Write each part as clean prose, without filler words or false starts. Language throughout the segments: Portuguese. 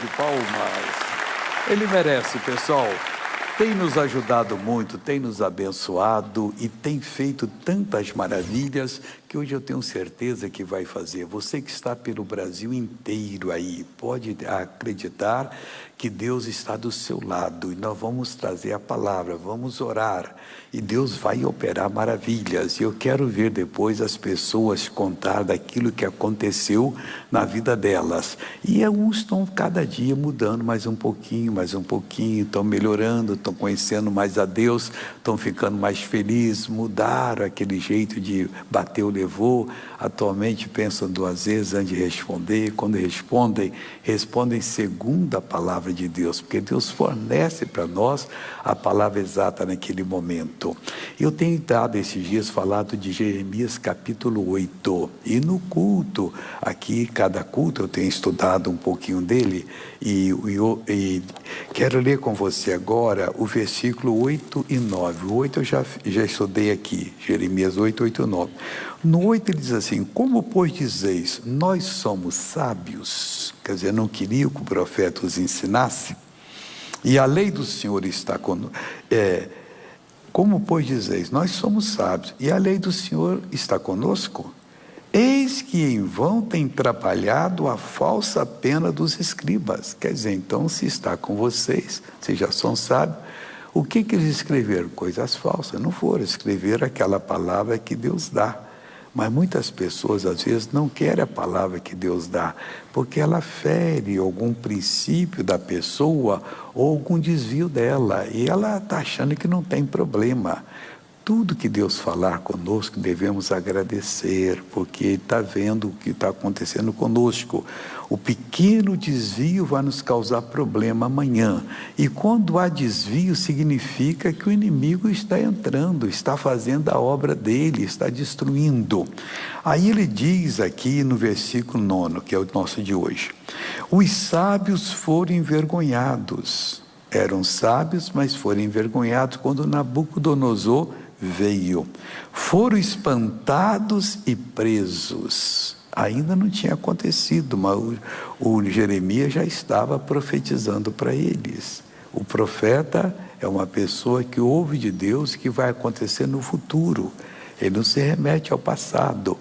de palmas. Ele merece, pessoal. Tem nos ajudado muito, tem nos abençoado e tem feito tantas maravilhas que hoje eu tenho certeza que vai fazer. Você que está pelo Brasil inteiro aí, pode acreditar que Deus está do seu lado e nós vamos trazer a palavra, vamos orar e Deus vai operar maravilhas. E eu quero ver depois as pessoas contar daquilo que aconteceu na vida delas. E alguns estão cada dia mudando mais um pouquinho, estão melhorando, estão conhecendo mais a Deus, estão ficando mais felizes, mudaram aquele jeito de bater o levou, atualmente pensam duas vezes antes de responder, quando respondem segundo a palavra de Deus, porque Deus fornece para nós a palavra exata naquele momento. Eu tenho dado esses dias falado de Jeremias capítulo 8, e no culto, aqui cada culto eu tenho estudado um pouquinho dele, e quero ler com você agora o versículo 8 e 9. O 8 eu já estudei aqui, Jeremias 8, 8 e 9. No 8 ele diz assim: como pois dizeis, nós somos sábios? Quer dizer, não queria que o profeta os ensinasse? E a lei do Senhor está conosco. Como pois dizeis, nós somos sábios, e a lei do Senhor está conosco? Eis que em vão tem trabalhado a falsa pena dos escribas. Quer dizer, então, se está com vocês, vocês já são sábios, o que eles escreveram? Coisas falsas, não foram escrever aquela palavra que Deus dá. Mas muitas pessoas, às vezes, não querem a palavra que Deus dá, porque ela fere algum princípio da pessoa ou algum desvio dela, e ela está achando que não tem problema. Tudo que Deus falar conosco, devemos agradecer, porque Ele está vendo o que está acontecendo conosco. O pequeno desvio vai nos causar problema amanhã. E quando há desvio, significa que o inimigo está entrando, está fazendo a obra dele, está destruindo. Aí ele diz aqui no versículo 9, que é o nosso de hoje: os sábios foram envergonhados. Eram sábios, mas foram envergonhados quando Nabucodonosor veio. Foram espantados e presos. Ainda não tinha acontecido, mas o Jeremias já estava profetizando para eles. O profeta é uma pessoa que ouve de Deus que vai acontecer no futuro. Ele não se remete ao passado.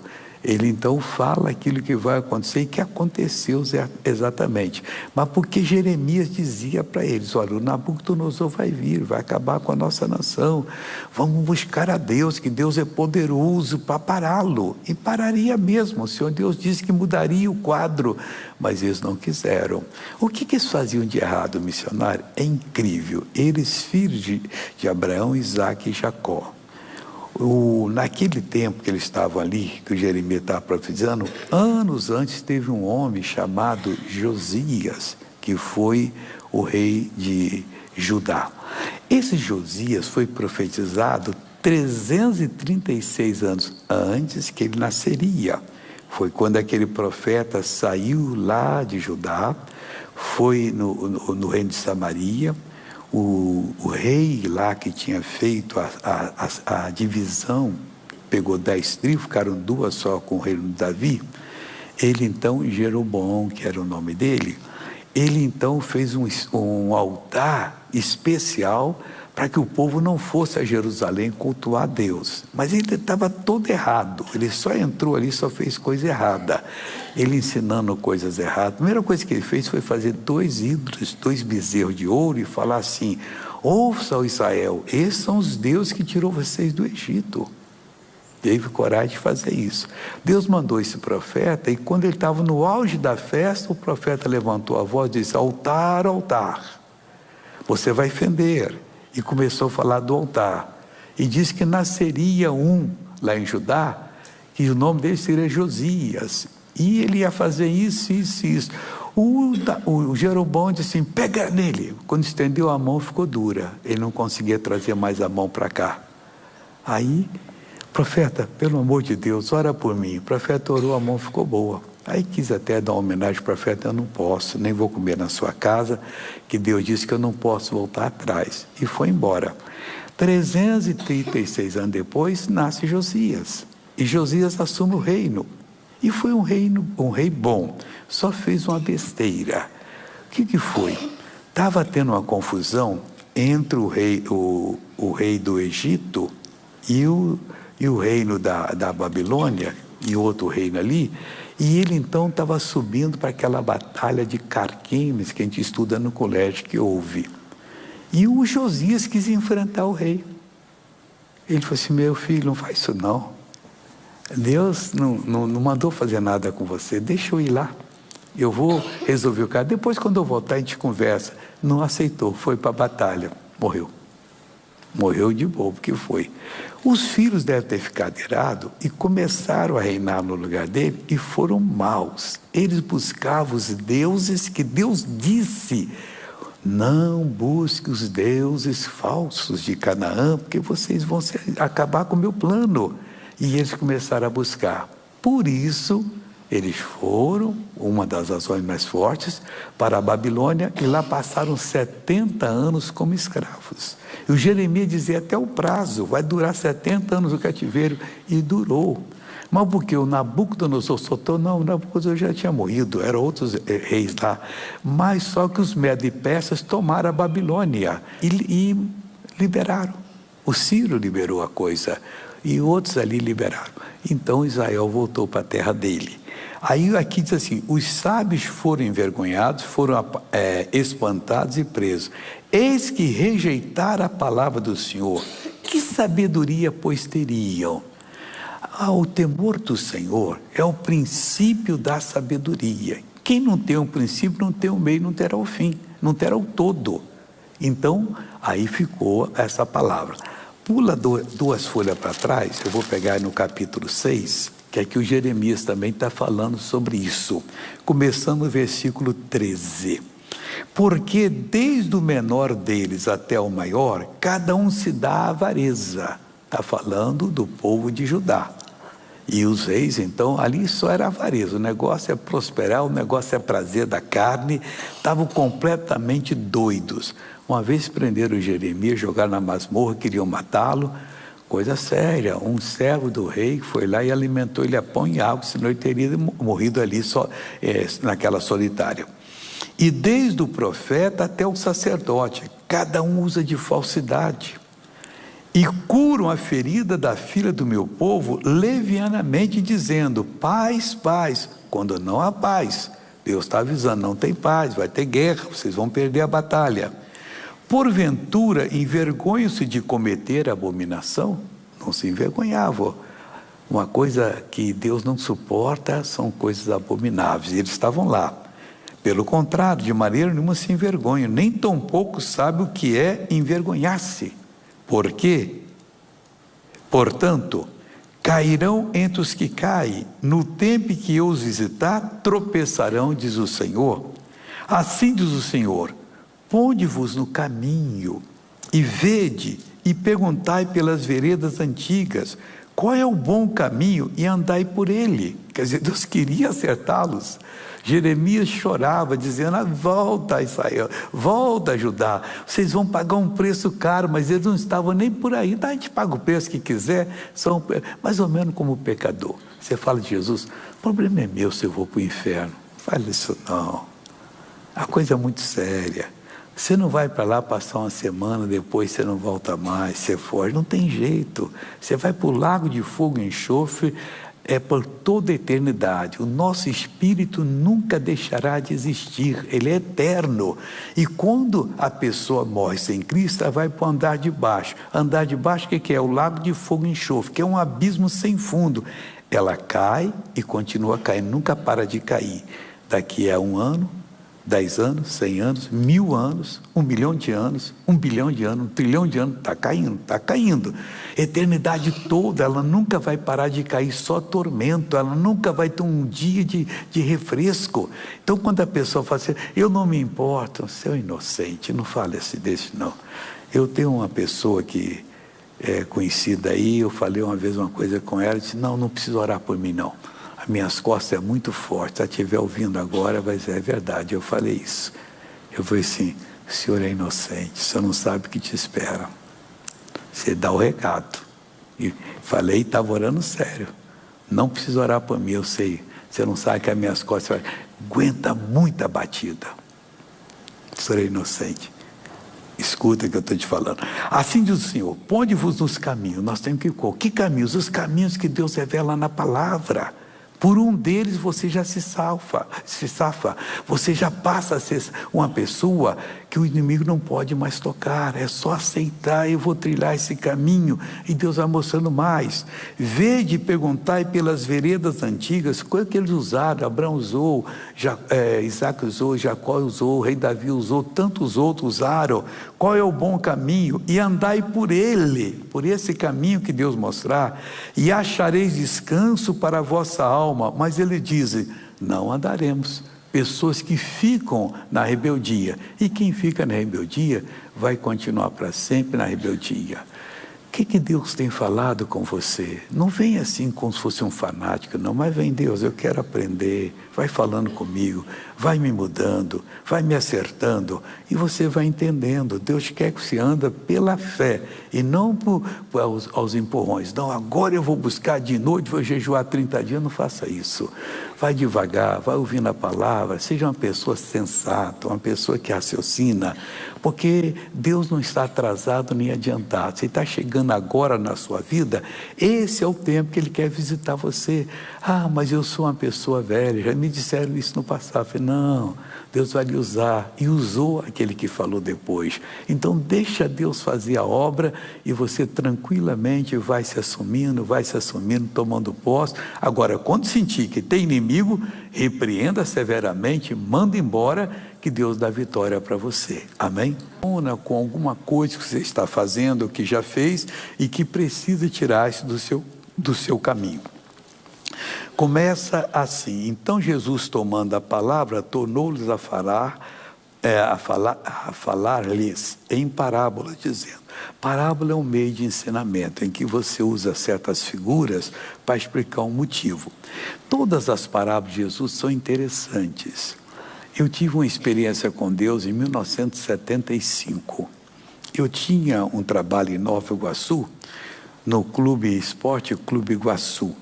Ele então fala aquilo que vai acontecer e que aconteceu exatamente. Mas porque Jeremias dizia para eles: olha, o Nabucodonosor vai vir, vai acabar com a nossa nação. Vamos buscar a Deus, que Deus é poderoso para pará-lo. E pararia mesmo. O Senhor Deus disse que mudaria o quadro, mas eles não quiseram. O que eles faziam de errado, missionário? É incrível. Eles, filhos de Abraão, Isaque e Jacó. Naquele tempo que eles estavam ali, que o Jeremias estava profetizando, anos antes teve um homem chamado Josias, que foi o rei de Judá. Esse Josias foi profetizado 336 anos antes que ele nasceria. Foi quando aquele profeta saiu lá de Judá, foi no reino de Samaria. O rei lá que tinha feito a divisão, pegou 10 tribos, ficaram 2 só com o reino de Davi. Ele então, Jeroboão, que era o nome dele, ele então fez um altar especial para que o povo não fosse a Jerusalém cultuar a Deus. Mas ele estava todo errado, ele só entrou ali, só fez coisa errada. Ele ensinando coisas erradas. A primeira coisa que ele fez foi fazer 2 ídolos, 2 bezerros de ouro e falar assim: ouça, ó Israel, esses são os deuses que tirou vocês do Egito. Teve coragem de fazer isso. Deus mandou esse profeta, e quando ele estava no auge da festa, o profeta levantou a voz e disse: altar, altar, você vai fender. E começou a falar do altar. E disse que nasceria um lá em Judá, que o nome dele seria Josias. E ele ia fazer isso, isso, isso. O Jeroboão disse assim: pega nele. Quando estendeu a mão, ficou dura. Ele não conseguia trazer mais a mão para cá. Aí, profeta, pelo amor de Deus, ora por mim. O profeta orou, a mão ficou boa. Aí quis até dar uma homenagem ao profeta: eu não posso, nem vou comer na sua casa, que Deus disse que eu não posso voltar atrás. E foi embora. 336 anos depois, nasce Josias. E Josias assume o reino. E foi um rei bom, só fez uma besteira. que foi? Estava tendo uma confusão entre o rei do Egito e o reino da Babilônia, e outro reino ali, e ele então estava subindo para aquela batalha de Carquemes, que a gente estuda no colégio, que houve. E o Josias quis enfrentar o rei. Ele falou assim: meu filho, não faz isso não. Deus não mandou fazer nada com você, deixa eu ir lá. Eu vou resolver o caso. Depois, quando eu voltar, a gente conversa. Não aceitou, foi para a batalha, morreu. Morreu de boa, porque foi. Os filhos devem ter ficado irados e começaram a reinar no lugar dele e foram maus. Eles buscavam os deuses que Deus disse: não busque os deuses falsos de Canaã, porque vocês vão acabar com o meu plano. E eles começaram a buscar. Por isso, eles foram, uma das razões mais fortes, para a Babilônia, e lá passaram 70 anos como escravos. E o Jeremias dizia até o prazo: vai durar 70 anos o cativeiro, e durou. Mas porque o Nabucodonosor soltou? Não, o Nabucodonosor já tinha morrido, eram outros reis lá. Mas só que os medos e persas tomaram a Babilônia e liberaram. O Ciro liberou a coisa, e outros ali liberaram. Então Israel voltou para a terra dele. Aí aqui diz assim: os sábios foram envergonhados, foram espantados e presos. Eis que rejeitaram a palavra do Senhor. Que sabedoria, pois, teriam? O temor do Senhor é o princípio da sabedoria. Quem não tem um princípio, não tem o meio, não terá o fim, não terá o todo. Então, aí ficou essa palavra. Pula duas folhas para trás, eu vou pegar no capítulo 6, que aqui o Jeremias também está falando sobre isso. Começando no versículo 13. Porque desde o menor deles até o maior, cada um se dá à avareza. Está falando do povo de Judá. E os reis, então, ali só era avareza. O negócio é prosperar, o negócio é prazer da carne. Estavam completamente doidos. Uma vez prenderam Jeremias, jogaram na masmorra, queriam matá-lo. Coisa séria. Um servo do rei foi lá e alimentou ele a pão e água, senão ele teria morrido ali só, naquela solitária. E desde o profeta até o sacerdote, cada um usa de falsidade. E curam a ferida da filha do meu povo levianamente, dizendo: paz, paz, quando não há paz. Deus está avisando: não tem paz, vai ter guerra, vocês vão perder a batalha. Porventura envergonham-se de cometer abominação? Não se envergonhavam. Uma coisa que Deus não suporta são coisas abomináveis. Eles estavam lá. Pelo contrário, de maneira nenhuma se envergonham, nem tampouco sabe o que é envergonhar-se. Por quê? Portanto, cairão entre os que caem, no tempo em que eu os visitar, tropeçarão, diz o Senhor. Assim diz o Senhor: ponde-vos no caminho, e vede, e perguntai pelas veredas antigas, qual é o bom caminho, e andai por ele. Quer dizer, Deus queria acertá-los. Jeremias chorava, dizendo: volta, Israel, volta, Judá, vocês vão pagar um preço caro. Mas eles não estavam nem por aí. A gente paga o preço que quiser, são mais ou menos como o pecador. Você fala de Jesus: o problema é meu se eu vou para o inferno. Não fale isso não, a coisa é muito séria. Você não vai para lá passar uma semana, depois você não volta mais, você foge, não tem jeito. Você vai para o lago de fogo e enxofre, é por toda a eternidade. O nosso espírito nunca deixará de existir, ele é eterno. E quando a pessoa morre sem Cristo, ela vai para o andar de baixo. Andar de baixo, o que é? O lago de fogo e enxofre, que é um abismo sem fundo. Ela cai e continua caindo, nunca para de cair. Daqui a 1 ano, 10 anos, 100 anos, 1000 anos, 1 milhão de anos, 1 bilhão de anos, 1 trilhão de anos, está caindo, está caindo. Eternidade toda, ela nunca vai parar de cair, só tormento, ela nunca vai ter um dia de refresco. Então, quando a pessoa fala assim: eu não me importo, seu inocente, não fale assim desse não. Eu tenho uma pessoa que é conhecida aí, eu falei uma vez uma coisa com ela, disse: não precisa orar por mim não. As minhas costas é muito forte, se ela estiver ouvindo agora, vai dizer: é verdade, eu falei isso. Eu falei assim: o senhor é inocente, o senhor não sabe o que te espera. Você dá o recado. E falei, estava orando sério. Não precisa orar por mim, eu sei. Você não sabe que as minhas costas aguenta muita batida. serei inocente. Escuta o que eu estou te falando. Assim diz o Senhor, ponde-vos nos caminhos. Nós temos que caminhos? Os caminhos que Deus revela na palavra. Por um deles você já se safa. Você já passa a ser uma pessoa que o inimigo não pode mais tocar. É só aceitar, eu vou trilhar esse caminho. E Deus vai mostrando mais. Vede e perguntai pelas veredas antigas, qual que eles usaram. Abraão usou, Isaac usou, Jacó usou, o rei Davi usou, tantos outros usaram. Qual é o bom caminho? E andai por ele, por esse caminho que Deus mostrar, e achareis descanso para a vossa alma. Mas ele diz, não andaremos. Pessoas que ficam na rebeldia. E quem fica na rebeldia vai continuar para sempre na rebeldia. O que Deus tem falado com você? Não vem assim como se fosse um fanático, não. Mas vem, Deus, eu quero aprender. Vai falando comigo, vai me mudando, vai me acertando. E você vai entendendo. Deus quer que você anda pela fé e não aos empurrões. Não, agora eu vou buscar de noite, vou jejuar 30 dias. Não faça isso. Vai devagar, vai ouvindo a palavra. Seja uma pessoa sensata, uma pessoa que raciocina. Porque Deus não está atrasado nem adiantado. Se está chegando agora na sua vida, esse é o tempo que Ele quer visitar você. Ah, mas eu sou uma pessoa velha, já me disseram isso no passado. Eu falei, não, Deus vai lhe usar. E usou aquele que falou depois. Então deixa Deus fazer a obra e você tranquilamente vai se assumindo, tomando posse. Agora, quando sentir que tem inimigo, repreenda severamente, manda embora, que Deus dá vitória para você. Amém? Com alguma coisa que você está fazendo, que já fez e que precisa tirar isso do seu caminho. Começa assim. Então Jesus, tomando a palavra, tornou-lhes a falar-lhes em parábola, dizendo: parábola é um meio de ensinamento em que você usa certas figuras para explicar um motivo. Todas as parábolas de Jesus são interessantes. Eu tive uma experiência com Deus em 1975. Eu tinha um trabalho em Nova Iguaçu, no Clube Esporte Clube Iguaçu.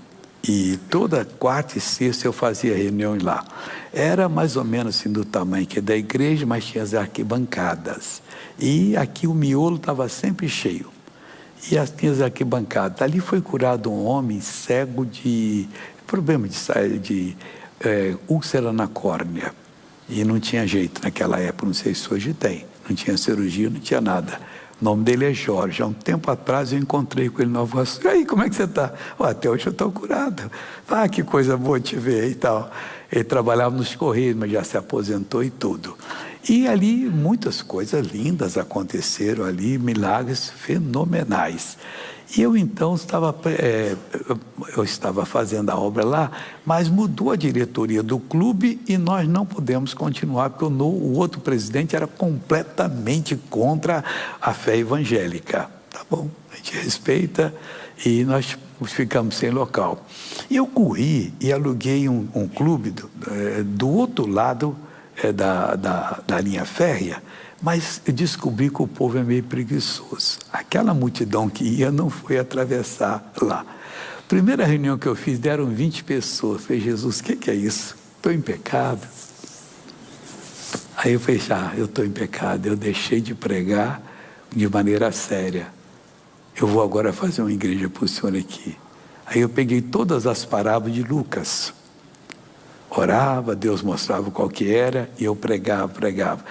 E toda quarta e sexta eu fazia reuniões lá. Era mais ou menos assim do tamanho que é da igreja, mas tinha as arquibancadas. E aqui o miolo estava sempre cheio. E tinha as arquibancadas. Ali foi curado um homem cego de problema de úlcera na córnea. E não tinha jeito naquela época, não sei se hoje tem. Não tinha cirurgia, não tinha nada. O nome dele é Jorge. Há um tempo atrás eu encontrei com ele no Nova Iguaçu. E aí, como é que você está? Até hoje eu estou curado. Ah, que coisa boa te ver e tal. Ele trabalhava nos Correios, mas já se aposentou e tudo. E ali muitas coisas lindas aconteceram ali, milagres fenomenais. E eu então estava fazendo a obra lá, mas mudou a diretoria do clube e nós não pudemos continuar, porque o outro presidente era completamente contra a fé evangélica. Tá bom, a gente respeita e nós ficamos sem local. E eu corri e aluguei um clube do outro lado da linha férrea, mas eu descobri que o povo é meio preguiçoso. Aquela multidão que ia não foi atravessar lá. Primeira reunião que eu fiz, deram 20 pessoas. Eu falei, Jesus, o que é isso? Estou em pecado? Aí eu falei, eu estou em pecado. Eu deixei de pregar de maneira séria. Eu vou agora fazer uma igreja para o senhor aqui. Aí eu peguei todas as parábolas de Lucas. Orava, Deus mostrava qual que era, e eu pregava.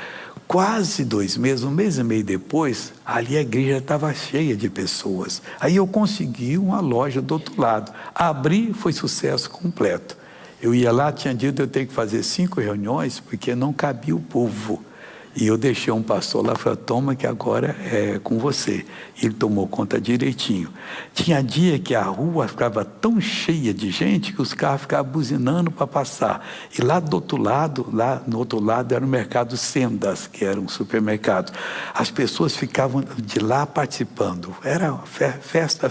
Quase 2 meses, 1 mês e meio depois, ali a igreja estava cheia de pessoas. Aí eu consegui uma loja do outro lado. Abri, foi sucesso completo. Eu ia lá, tinha dito eu tenho que fazer 5 reuniões, porque não cabia o povo. E eu deixei um pastor lá, falei, toma que agora é com você. Ele tomou conta direitinho. Tinha dia que a rua ficava tão cheia de gente que os carros ficavam buzinando para passar. E lá no outro lado era o mercado Sendas, que era um supermercado. As pessoas ficavam de lá participando. Era festa.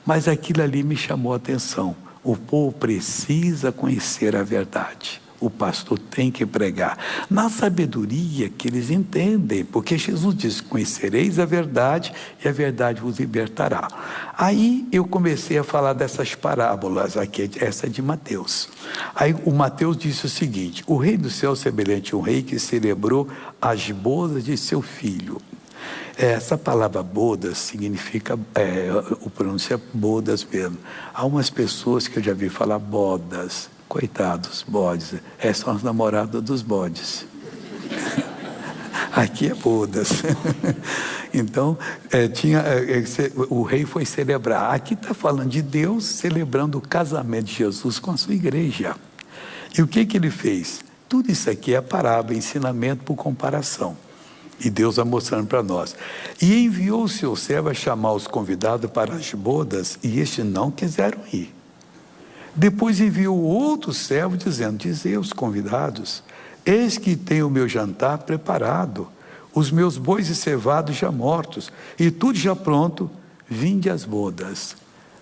Mas aquilo ali me chamou a atenção. O povo precisa conhecer a verdade. o pastor tem que pregar, na sabedoria que eles entendem, porque Jesus disse: conhecereis a verdade e a verdade vos libertará. Aí eu comecei a falar dessas parábolas, aqui, essa é de Mateus. Aí o Mateus disse o seguinte: o reino do céu é semelhante a um rei que celebrou as bodas de seu filho. Essa palavra bodas significa, o pronúncio é bodas mesmo. Há umas pessoas que eu já vi falar bodas, coitados, bodes, são as namoradas dos bodes. Aqui é bodas. Então, o rei foi celebrar. Aqui está falando de Deus celebrando o casamento de Jesus com a sua igreja. E o que ele fez? Tudo isso aqui é parábola, ensinamento por comparação. E Deus vai mostrando para nós. E enviou o seu servo a chamar os convidados para as bodas, e estes não quiseram ir. Depois enviou outro servo, dizendo: dizei aos convidados: eis que tenho o meu jantar preparado, os meus bois e cevados já mortos, e tudo já pronto, vinde às bodas.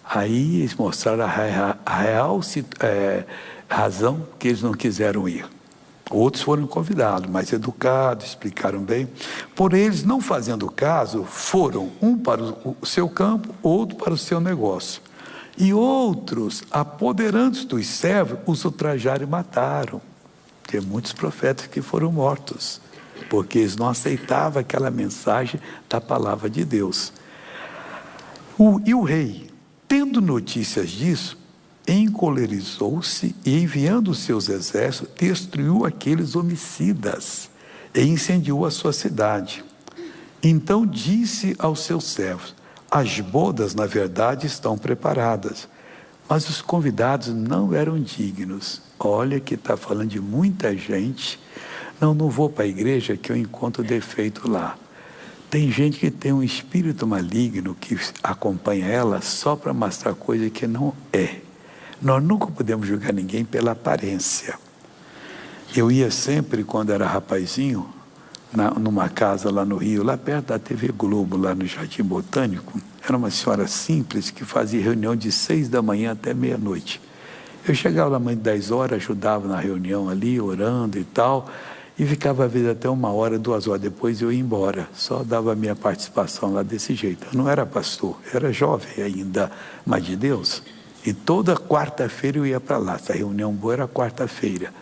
Aí eles mostraram a real razão que eles não quiseram ir. Outros foram convidados, mais educados, explicaram bem. Porém, eles, não fazendo caso, foram um para o seu campo, outro para o seu negócio. E outros, apoderando-se dos servos, os ultrajaram e mataram. Tem muitos profetas que foram mortos, porque eles não aceitavam aquela mensagem da palavra de Deus. E o rei, tendo notícias disso, encolerizou-se e, enviando os seus exércitos, destruiu aqueles homicidas e incendiou a sua cidade. Então disse aos seus servos: as bodas, na verdade, estão preparadas, mas os convidados não eram dignos. Olha que está falando de muita gente. Não vou para a igreja que eu encontro defeito lá. Tem gente que tem um espírito maligno que acompanha ela só para mostrar coisa que não é. Nós nunca podemos julgar ninguém pela aparência. Eu ia sempre, quando era rapazinho, numa casa lá no Rio, lá perto da TV Globo, lá no Jardim Botânico. Era uma senhora simples que fazia reunião de 6 da manhã até meia-noite. Eu chegava lá mais de 10 horas, ajudava na reunião ali, orando e tal, e ficava às vezes até 1 hora, 2 horas depois eu ia embora. Só dava a minha participação lá desse jeito. Eu não era pastor, eu era jovem ainda, mas de Deus. E toda quarta-feira eu ia para lá. Essa reunião boa era quarta-feira.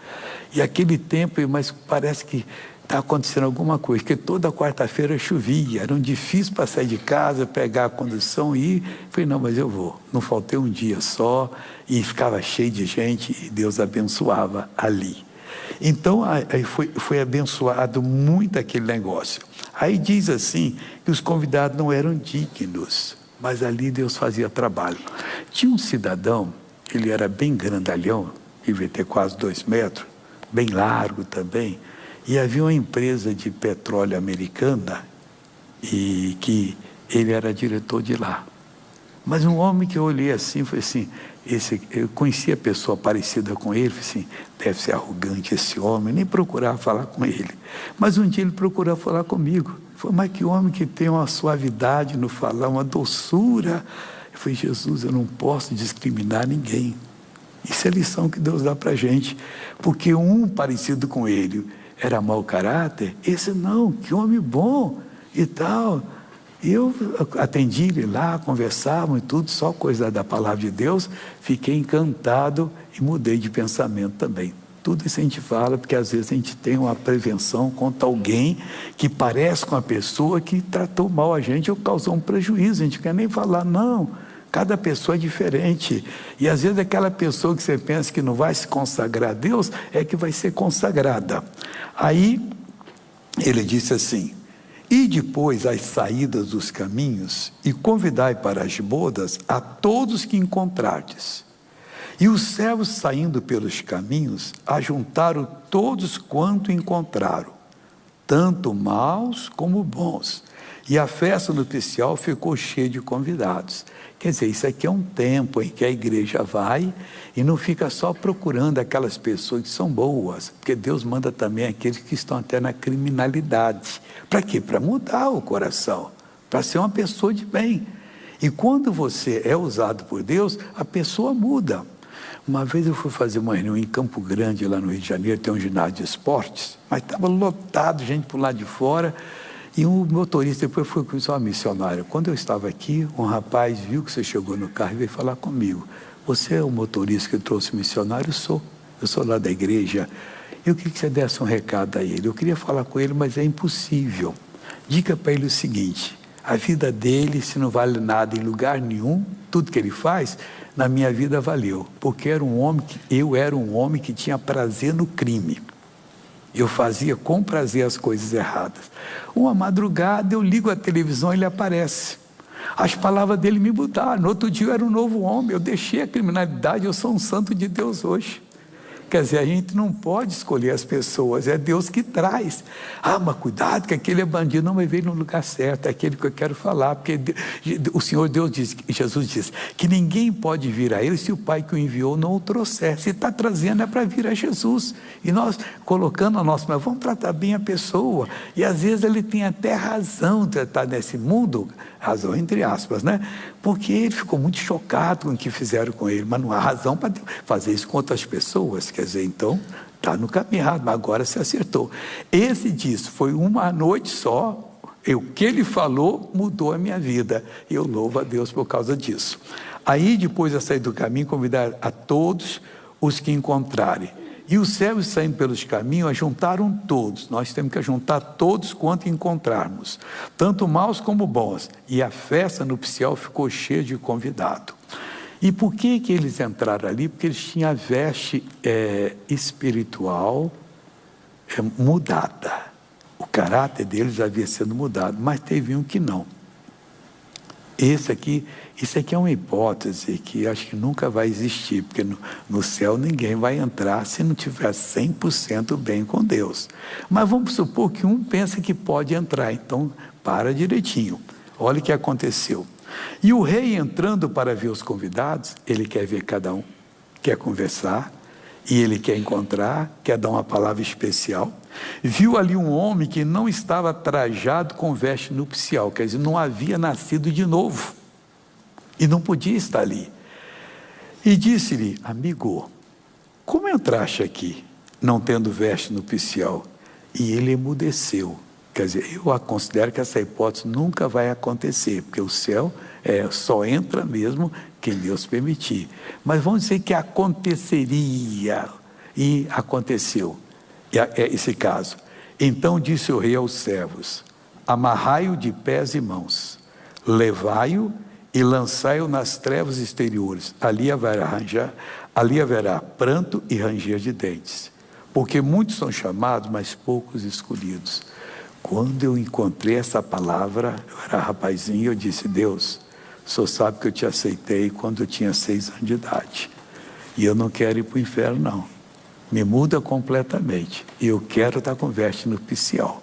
E aquele tempo, mas parece que está acontecendo alguma coisa, porque toda quarta-feira chovia, era difícil para sair de casa, pegar a condução e ir. Falei: não, mas eu vou. Não faltei um dia só, e ficava cheio de gente, e Deus abençoava ali. Então, aí foi abençoado muito aquele negócio. Aí diz assim, que os convidados não eram dignos, mas ali Deus fazia trabalho. Tinha um cidadão, ele era bem grandalhão, devia ter quase 2 metros, bem largo também, e havia uma empresa de petróleo americana, e que ele era diretor de lá. Mas um homem que eu olhei assim, foi assim, eu conhecia a pessoa parecida com ele, falei assim: deve ser arrogante esse homem, nem procurava falar com ele. Mas um dia ele procurou falar comigo. Falei: mas que homem que tem uma suavidade no falar, uma doçura. Eu falei: Jesus, eu não posso discriminar ninguém. Isso é lição que Deus dá para a gente, porque um parecido com ele era mau caráter, esse não, que homem bom e tal. E eu atendi ele lá, conversávamos e tudo, só coisa da palavra de Deus, fiquei encantado e mudei de pensamento também. Tudo isso a gente fala, porque às vezes a gente tem uma prevenção contra alguém que parece com a pessoa que tratou mal a gente ou causou um prejuízo, a gente não quer nem falar, não. Cada pessoa é diferente, e às vezes aquela pessoa que você pensa que não vai se consagrar a Deus, é que vai ser consagrada. Aí, ele disse assim: e depois as saídas dos caminhos, e convidai para as bodas a todos que encontrardes. E os servos, saindo pelos caminhos, ajuntaram todos quanto encontraram, tanto maus como bons. E a festa nupcial ficou cheia de convidados. Quer dizer, isso aqui é um tempo em que a igreja vai e não fica só procurando aquelas pessoas que são boas, porque Deus manda também aqueles que estão até na criminalidade. Para quê? Para mudar o coração, para ser uma pessoa de bem. E quando você é usado por Deus, a pessoa muda. Uma vez eu fui fazer uma reunião em Campo Grande, lá no Rio de Janeiro, tem um ginásio de esportes, mas estava lotado, gente por lá de fora, e um motorista depois foi com uma missionária. Quando eu estava aqui, um rapaz viu que você chegou no carro e veio falar comigo. Você é o motorista que trouxe o missionário? Eu sou lá da igreja. Eu queria que você desse um recado a ele. Eu queria falar com ele, mas é impossível. Diga para ele o seguinte: a vida dele, se não vale nada em lugar nenhum, tudo que ele faz, na minha vida valeu, porque eu era um homem que tinha prazer no crime. Eu fazia com prazer as coisas erradas. Uma madrugada eu ligo a televisão e ele aparece. As palavras dele me mudaram. No outro dia eu era um novo homem, eu deixei a criminalidade, eu sou um santo de Deus hoje. Quer dizer, a gente não pode escolher as pessoas, é Deus que traz. Ah, mas cuidado que aquele é bandido, não vai ver no lugar certo, é aquele que eu quero falar, porque o Senhor Deus diz, Jesus diz, que ninguém pode vir a Ele se o Pai que o enviou não o trouxer. Se está trazendo é para vir a Jesus. E nós colocando a nossa, mas vamos tratar bem a pessoa. E às vezes ele tem até razão de estar nesse mundo, razão entre aspas, né? Porque ele ficou muito chocado com o que fizeram com ele, mas não há razão para fazer isso com outras pessoas. Quer dizer, então, está no caminho errado, mas agora se acertou. Esse disso foi uma noite só, o que ele falou mudou a minha vida. E eu louvo a Deus por causa disso. Aí, depois de sair do caminho, convidar a todos os que encontrarem. E os servos saindo pelos caminhos, ajuntaram todos. Nós temos que ajuntar todos quanto encontrarmos, tanto maus como bons. E a festa nupcial ficou cheia de convidados. E por que eles entraram ali? Porque eles tinham a veste espiritual mudada. O caráter deles havia sido mudado, mas teve um que não. Isso aqui é uma hipótese que acho que nunca vai existir, porque no céu ninguém vai entrar se não tiver 100% bem com Deus. Mas vamos supor que um pensa que pode entrar, então para direitinho. Olha o que aconteceu. E o rei, entrando para ver os convidados, ele quer ver cada um, quer conversar, e ele quer encontrar, quer dar uma palavra especial. Viu ali um homem que não estava trajado com veste nupcial, quer dizer, não havia nascido de novo, e não podia estar ali. E disse-lhe: amigo, como entraste aqui, não tendo veste nupcial? E ele emudeceu. Quer dizer, eu considero que essa hipótese nunca vai acontecer, porque o céu só entra mesmo quem Deus permitir. Mas vamos dizer que aconteceria, e aconteceu esse caso. Então disse o rei aos servos: amarrai-o de pés e mãos, levai-o e lançai-o nas trevas exteriores. Ali haverá pranto e ranger de dentes, porque muitos são chamados, mas poucos escolhidos. Quando eu encontrei essa palavra, eu era rapazinho, eu disse: Deus, o Senhor sabe que eu te aceitei quando eu tinha 6 anos de idade, e eu não quero ir para o inferno não, me muda completamente, e eu quero estar com veste nupcial.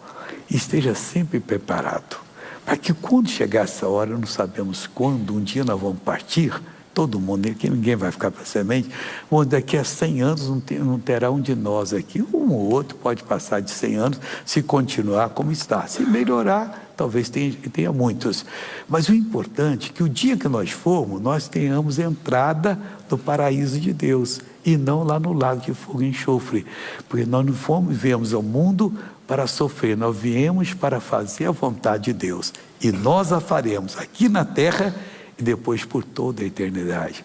Esteja sempre preparado, para que quando chegar essa hora, não sabemos quando, um dia nós vamos partir, todo mundo, que ninguém vai ficar para semente, ou daqui a 100 anos não terá um de nós aqui, um ou outro pode passar de 100 anos, se continuar como está. Se melhorar, talvez tenha muitos. Mas o importante é que o dia que nós formos, nós tenhamos entrada no paraíso de Deus, e não lá no lago de fogo e enxofre, porque nós não viemos ao mundo para sofrer, nós viemos para fazer a vontade de Deus, e nós a faremos aqui na terra, e depois por toda a eternidade.